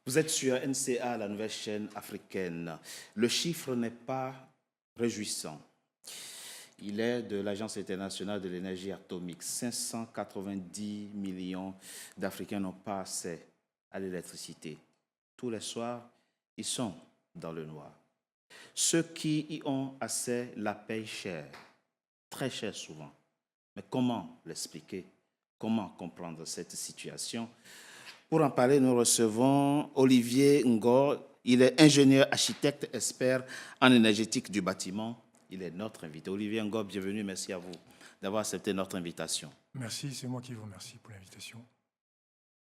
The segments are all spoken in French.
Vous êtes sur NCA, la nouvelle chaîne africaine. Le chiffre n'est pas réjouissant. Il est de l'Agence internationale de l'énergie atomique. 590 millions d'Africains n'ont pas accès à l'électricité. Tous les soirs, ils sont dans le noir. Ceux qui y ont accès la payent cher, très cher souvent. Mais comment l'expliquer? Comment comprendre cette situation? Pour en parler, nous recevons Olivier Ngor. Il est ingénieur, architecte, expert en énergétique du bâtiment. Il est notre invité. Olivier Ngor, bienvenue. Merci à vous d'avoir accepté notre invitation. Merci, c'est moi qui vous remercie pour l'invitation.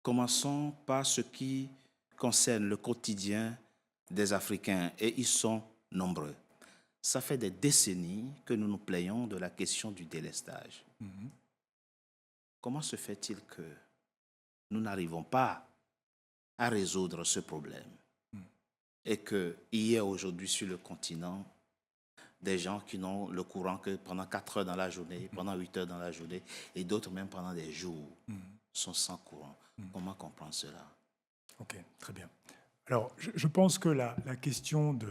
Commençons par ce qui concerne le quotidien des Africains, et ils sont nombreux. Ça fait des décennies que nous nous plaignons de la question du délestage. Comment se fait-il que nous n'arrivons pas à résoudre ce problème et qu'il y ait aujourd'hui sur le continent des gens qui n'ont le courant que pendant 4 heures dans la journée, pendant 8 heures dans la journée, et d'autres même pendant des jours sont sans courant. Comment comprendre cela? Ok, très bien. Alors, je pense que la question de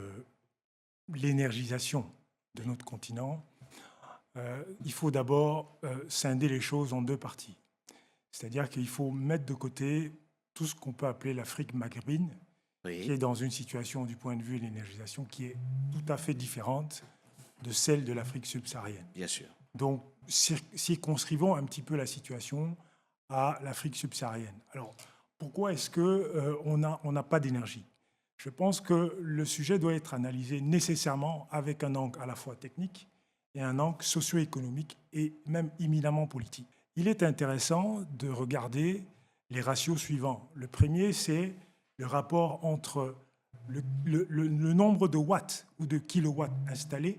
l'énergisation de notre continent, il faut d'abord scinder les choses en deux parties. C'est-à-dire qu'il faut mettre de côté tout ce qu'on peut appeler l'Afrique maghrébine, qui est dans une situation du point de vue de l'énergisation qui est tout à fait différente de celle de l'Afrique subsaharienne. Bien sûr. Donc, circonscrivons un petit peu la situation à l'Afrique subsaharienne. Alors, pourquoi est-ce qu'on n'a pas d'énergie? Je pense que le sujet doit être analysé nécessairement avec un angle à la fois technique et un angle socio-économique et même éminemment politique. Il est intéressant de regarder les ratios suivants. Le premier, c'est le rapport entre le nombre de watts ou de kilowatts installés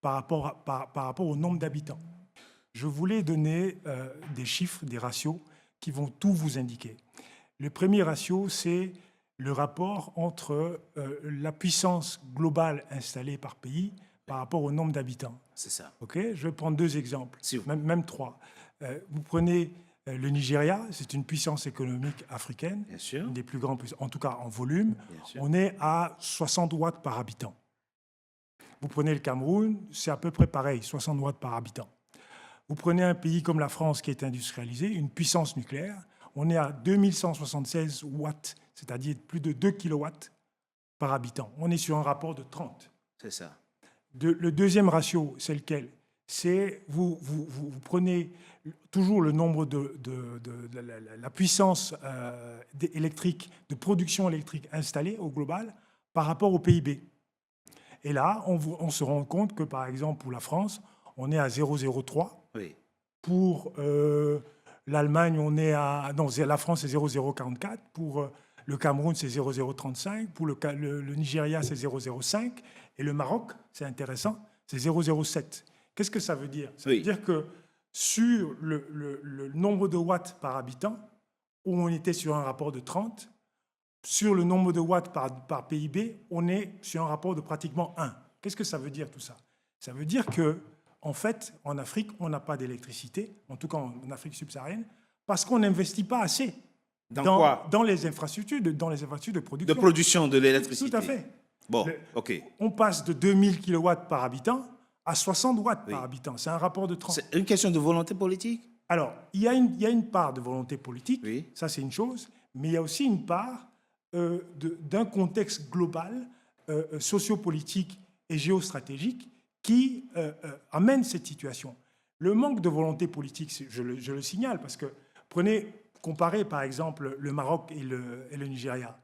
par rapport au nombre d'habitants. Je voulais donner des chiffres, des ratios qui vont tout vous indiquer. Le premier ratio, c'est le rapport entre la puissance globale installée par pays par rapport au nombre d'habitants. C'est ça. Okay, je vais prendre deux exemples, même trois. Vous prenez le Nigeria, c'est une puissance économique africaine, Bien sûr. une des plus grandes, en tout cas en volume. Bien sûr. On est à 60 watts par habitant. Vous prenez le Cameroun, c'est à peu près pareil, 60 watts par habitant. Vous prenez un pays comme la France qui est industrialisé, une puissance nucléaire, on est à 2176 watts, c'est-à-dire plus de 2 kilowatts par habitant. On est sur un rapport de 30. C'est ça. Le deuxième ratio, c'est lequel? C'est vous prenez toujours le nombre de la puissance électrique, de production électrique installée au global par rapport au PIB. Et là, on se rend compte que, par exemple, pour la France, on est à 0,03. Oui. Pour l'Allemagne, on est à... Non, la France, c'est 0,044. Pour le Cameroun, c'est 0,035. Pour le Nigeria, c'est 0,05. Et le Maroc, c'est intéressant, c'est 0,07. Qu'est-ce que ça veut dire? Ça veut dire que sur le nombre de watts par habitant, où on était sur un rapport de 30, sur le nombre de watts par PIB, on est sur un rapport de pratiquement 1. Qu'est-ce que ça veut dire tout ça? Ça veut dire que, en fait, en Afrique, on n'a pas d'électricité, en tout cas en Afrique subsaharienne, parce qu'on n'investit pas assez dans les infrastructures, dans les infrastructures de production. De production de l'électricité. Tout à fait. Bon, OK. On passe de 2000 kilowatts par habitant à 60 watts par habitant. C'est un rapport de 30. C'est une question de volonté politique? Alors, il y a une part de volonté politique, ça c'est une chose, mais il y a aussi une part d'un contexte global, sociopolitique et géostratégique qui amène cette situation. Le manque de volonté politique, je le signale, parce que comparez par exemple le Maroc et le Nigeria.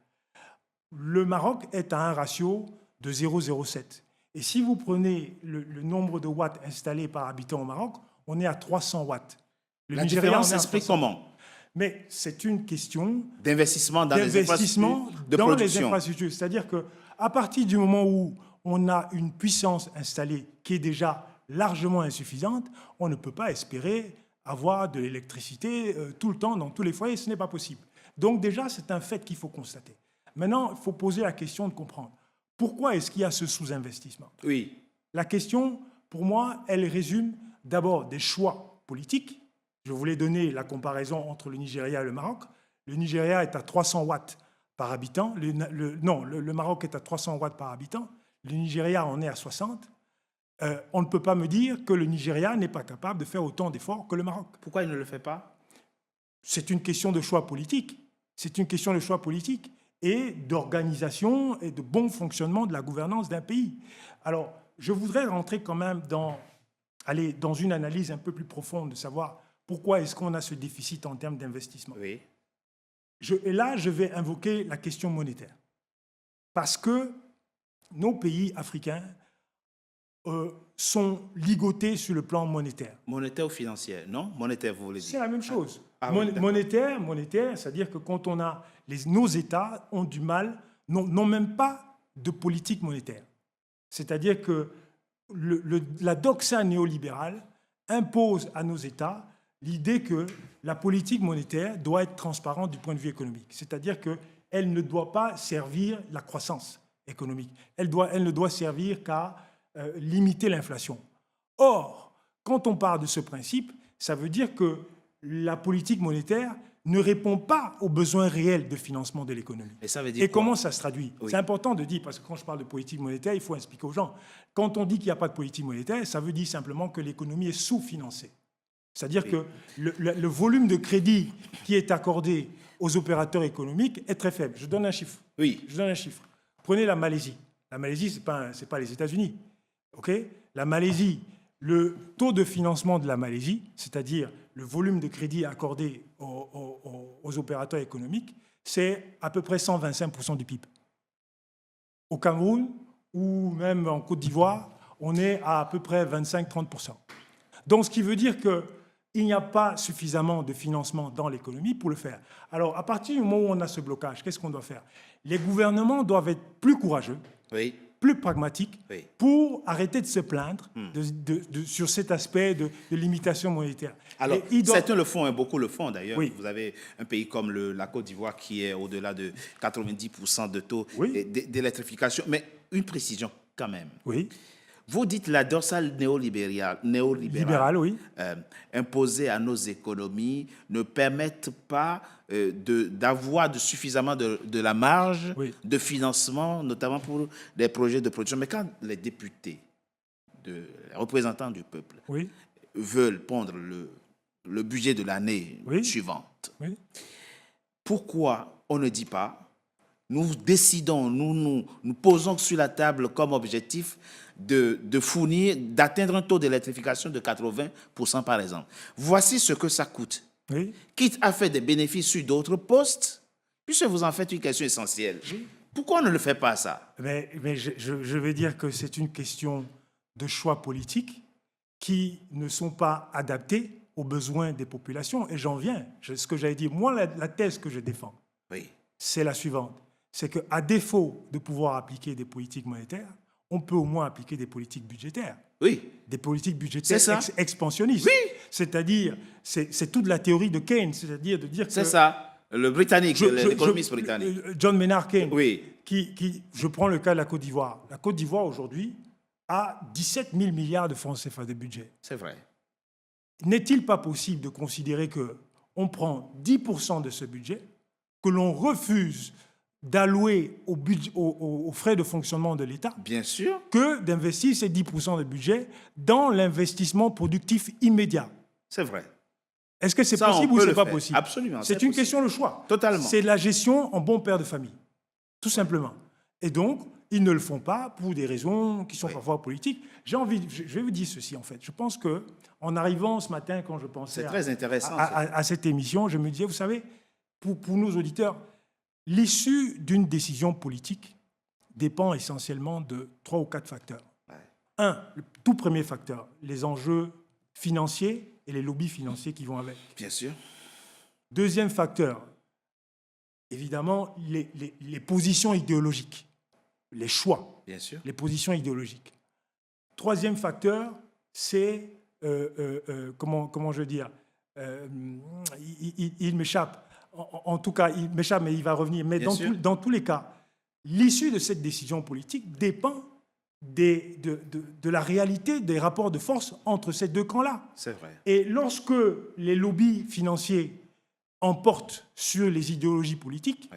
Le Maroc est à un ratio de 0,07. Et si vous prenez le nombre de watts installés par habitant au Maroc, on est à 300 watts. La différence s'explique comment? Mais c'est une question d'investissement dans les infrastructures. C'est-à-dire qu'à partir du moment où on a une puissance installée qui est déjà largement insuffisante, on ne peut pas espérer avoir de l'électricité tout le temps dans tous les foyers. Ce n'est pas possible. Donc déjà, c'est un fait qu'il faut constater. Maintenant, il faut poser la question de comprendre. Pourquoi est-ce qu'il y a ce sous-investissement? Oui. La question, pour moi, elle résume d'abord des choix politiques. Je voulais donner la comparaison entre le Nigeria et le Maroc. Le Nigeria est à 300 watts par habitant. Le Maroc est à 300 watts par habitant. Le Nigeria en est à 60. On ne peut pas me dire que le Nigeria n'est pas capable de faire autant d'efforts que le Maroc. Pourquoi il ne le fait pas? C'est une question de choix politique. C'est une question de choix politique et d'organisation et de bon fonctionnement de la gouvernance d'un pays. Alors, je voudrais rentrer quand même dans une analyse un peu plus profonde de savoir pourquoi est-ce qu'on a ce déficit en termes d'investissement. Oui. Et là, je vais invoquer la question monétaire. Parce que nos pays africains sont ligotés sur le plan monétaire. Monétaire ou financière? Non, monétaire, vous voulez dire? C'est la même chose. Oui, monétaire, c'est-à-dire que quand on a... nos États ont du mal, n'ont même pas de politique monétaire. C'est-à-dire que la doxa néolibérale impose à nos États l'idée que la politique monétaire doit être transparente du point de vue économique. C'est-à-dire qu'elle ne doit pas servir la croissance économique. Elle ne doit servir qu'à limiter l'inflation. Or, quand on part de ce principe, ça veut dire que la politique monétaire ne répond pas aux besoins réels de financement de l'économie. Et ça veut dire Et quoi? comment ça se traduit? Oui. C'est important de dire, parce que quand je parle de politique monétaire, il faut expliquer aux gens. Quand on dit qu'il n'y a pas de politique monétaire, ça veut dire simplement que l'économie est sous-financée. C'est-à-dire que le volume de crédit qui est accordé aux opérateurs économiques est très faible. Je donne un chiffre. Oui. Je donne un chiffre. Prenez la Malaisie. La Malaisie, ce n'est pas les États-Unis. Okay? La Malaisie, le taux de financement de la Malaisie, c'est-à-dire le volume de crédit accordé aux opérateurs économiques, c'est à peu près 125% du PIB. Au Cameroun, ou même en Côte d'Ivoire, on est à peu près 25-30%. Donc, ce qui veut dire qu'il n'y a pas suffisamment de financement dans l'économie pour le faire. Alors, à partir du moment où on a ce blocage, qu'est-ce qu'on doit faire? Les gouvernements doivent être plus courageux, Oui. plus pragmatiques, Oui. pour arrêter de se plaindre sur cet aspect de limitation monétaire. Alors, certains le font, beaucoup le font d'ailleurs. Oui. Vous avez un pays comme la Côte d'Ivoire qui est au-delà de 90% de taux d'électrification. Mais une précision quand même. Oui. Vous dites la dorsale néolibérale Oui. Imposée à nos économies ne permettent pas d'avoir suffisamment de la marge de financement, notamment pour des projets de production. Mais quand les députés, les représentants du peuple, veulent pondre le budget de l'année suivante, pourquoi on ne dit pas, nous décidons, nous posons sur la table comme objectif d'atteindre un taux d'électrification de 80% par exemple. Voici ce que ça coûte. Quitte à faire des bénéfices sur d'autres postes, puisque vous en faites une question essentielle. Pourquoi on ne le fait pas, ça? Mais je vais dire que c'est une question de choix politiques qui ne sont pas adaptés aux besoins des populations. Et j'en viens. Ce que j'avais dit, moi, la thèse que je défends, c'est la suivante. C'est qu'à défaut de pouvoir appliquer des politiques monétaires, on peut au moins appliquer des politiques budgétaires. Oui. Des politiques budgétaires expansionnistes. Oui. C'est-à-dire, c'est toute la théorie de Keynes, c'est-à-dire de dire que... C'est ça, le britannique, l'économiste britannique. John Maynard Keynes, je prends le cas de la Côte d'Ivoire. La Côte d'Ivoire, aujourd'hui, a 17 000 milliards de francs CFA de budget. C'est vrai. N'est-il pas possible de considérer qu'on prend 10% de ce budget, que l'on refuse d'allouer aux frais de fonctionnement de l'État, bien sûr, que d'investir ces 10% de budget dans l'investissement productif immédiat? C'est vrai. Est-ce que c'est possible ou c'est pas possible? Absolument. C'est une question de choix. Totalement. C'est la gestion en bon père de famille, tout simplement. Et donc, ils ne le font pas pour des raisons qui sont parfois politiques. Je vais vous dire ceci, en fait. Je pense qu'en arrivant ce matin, quand je pensais très intéressant, à cette émission, je me disais, vous savez, pour nos auditeurs, l'issue d'une décision politique dépend essentiellement de 3 ou 4 facteurs. Un, le tout premier facteur, les enjeux financiers et les lobbies financiers qui vont avec. Bien sûr. Deuxième facteur, évidemment, les positions idéologiques, les choix, bien sûr, les positions idéologiques. Troisième facteur, c'est, comment je veux dire, il m'échappe. En tout cas, il m'échappe, mais il va revenir. Mais dans tous les cas, l'issue de cette décision politique dépend de la réalité des rapports de force entre ces deux camps-là. C'est vrai. Et lorsque les lobbies financiers emportent sur les idéologies politiques,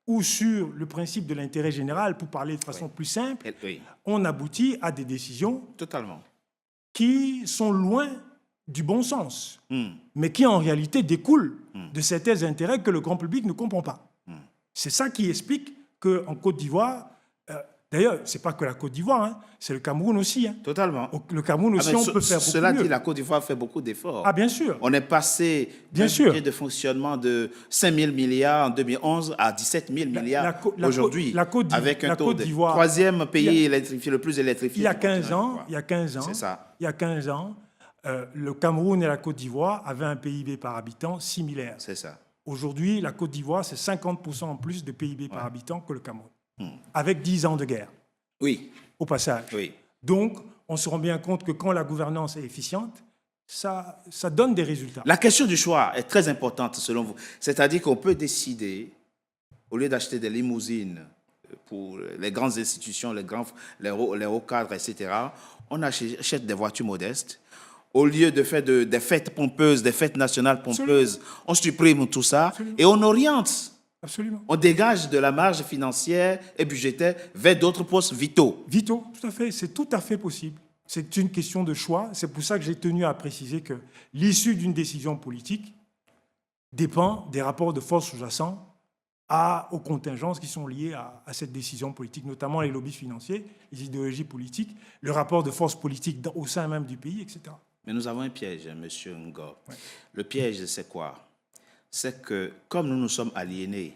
ou sur le principe de l'intérêt général, pour parler de façon plus simple, Oui, on aboutit à des décisions totalement. qui sont loin du bon sens, mais qui en réalité découlent de certains intérêts que le grand public ne comprend pas. C'est ça qui explique qu'en Côte d'Ivoire, d'ailleurs, ce n'est pas que la Côte d'Ivoire, hein, c'est le Cameroun aussi. Hein. Totalement. Le Cameroun aussi, on peut faire beaucoup Cela mieux. dit, la Côte d'Ivoire fait beaucoup d'efforts. Ah, bien sûr. On est passé d'un budget de fonctionnement de 5 000 milliards en 2011 à 17 000 milliards aujourd'hui, avec un taux de troisième pays électrifié, le plus électrifié. Il y a 15 ans, c'est ça. Il y a 15 ans, le Cameroun et la Côte d'Ivoire avaient un PIB par habitant similaire. C'est ça. Aujourd'hui, la Côte d'Ivoire, c'est 50% en plus de PIB par habitant que le Cameroun, avec 10 ans de guerre. Oui. Au passage. Oui. Donc, on se rend bien compte que quand la gouvernance est efficiente, ça donne des résultats. La question du choix est très importante selon vous. C'est-à-dire qu'on peut décider, au lieu d'acheter des limousines pour les grandes institutions, les hauts cadres, etc., on achète des voitures modestes. Au lieu de faire des fêtes pompeuses, des fêtes nationales pompeuses, on supprime tout ça et on oriente. Absolument. On dégage de la marge financière et budgétaire vers d'autres postes vitaux. Vitaux, tout à fait. C'est tout à fait possible. C'est une question de choix. C'est pour ça que j'ai tenu à préciser que l'issue d'une décision politique dépend des rapports de force sous-jacents aux contingences qui sont liées à cette décision politique, notamment les lobbies financiers, les idéologies politiques, le rapport de force politique au sein même du pays, etc. Mais nous avons un piège, M. Ngo. Ouais. Le piège, c'est quoi? C'est que comme nous nous sommes aliénés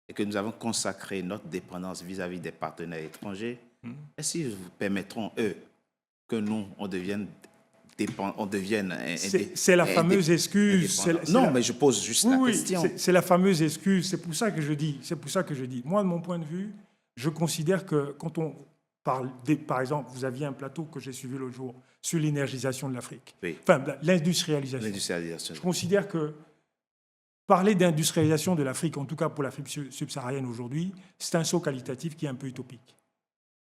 et que nous avons consacré notre dépendance vis-à-vis des partenaires étrangers, est-ce qu'ils vous permettront, eux, que nous, on devienne c'est la fameuse excuse. Mais je pose juste la question. C'est la fameuse excuse. C'est pour ça que je dis. Moi, de mon point de vue, je considère que quand on parle, par exemple, vous aviez un plateau que j'ai suivi l'autre jour sur l'énergisation de l'Afrique. Oui. Enfin, l'industrialisation. Je considère que parler d'industrialisation de l'Afrique, en tout cas pour l'Afrique subsaharienne aujourd'hui, c'est un saut qualitatif qui est un peu utopique.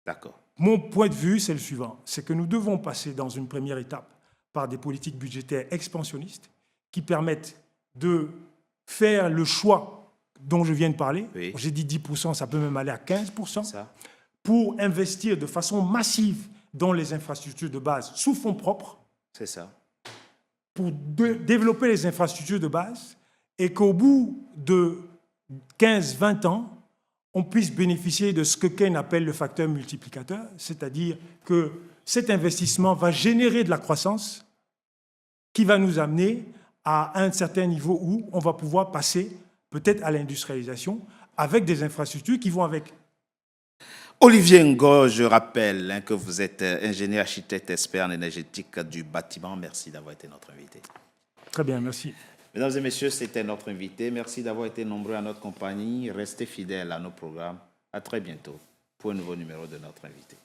D'accord. Mon point de vue, c'est le suivant. C'est que nous devons passer dans une première étape par des politiques budgétaires expansionnistes qui permettent de faire le choix dont je viens de parler. Oui. J'ai dit 10%, ça peut même aller à 15%. Ça. Pour investir de façon massive dans les infrastructures de base sous fonds propres. C'est ça. Pour développer les infrastructures de base et qu'au bout de 15-20 ans, on puisse bénéficier de ce que Keynes appelle le facteur multiplicateur, c'est-à-dire que cet investissement va générer de la croissance qui va nous amener à un certain niveau où on va pouvoir passer peut-être à l'industrialisation avec des infrastructures qui vont avec. Olivier Ngo, je rappelle que vous êtes ingénieur architecte expert en énergétique du bâtiment. Merci d'avoir été notre invité. Très bien, merci. Mesdames et messieurs, c'était notre invité. Merci d'avoir été nombreux à notre compagnie. Restez fidèles à nos programmes. À très bientôt pour un nouveau numéro de notre invité.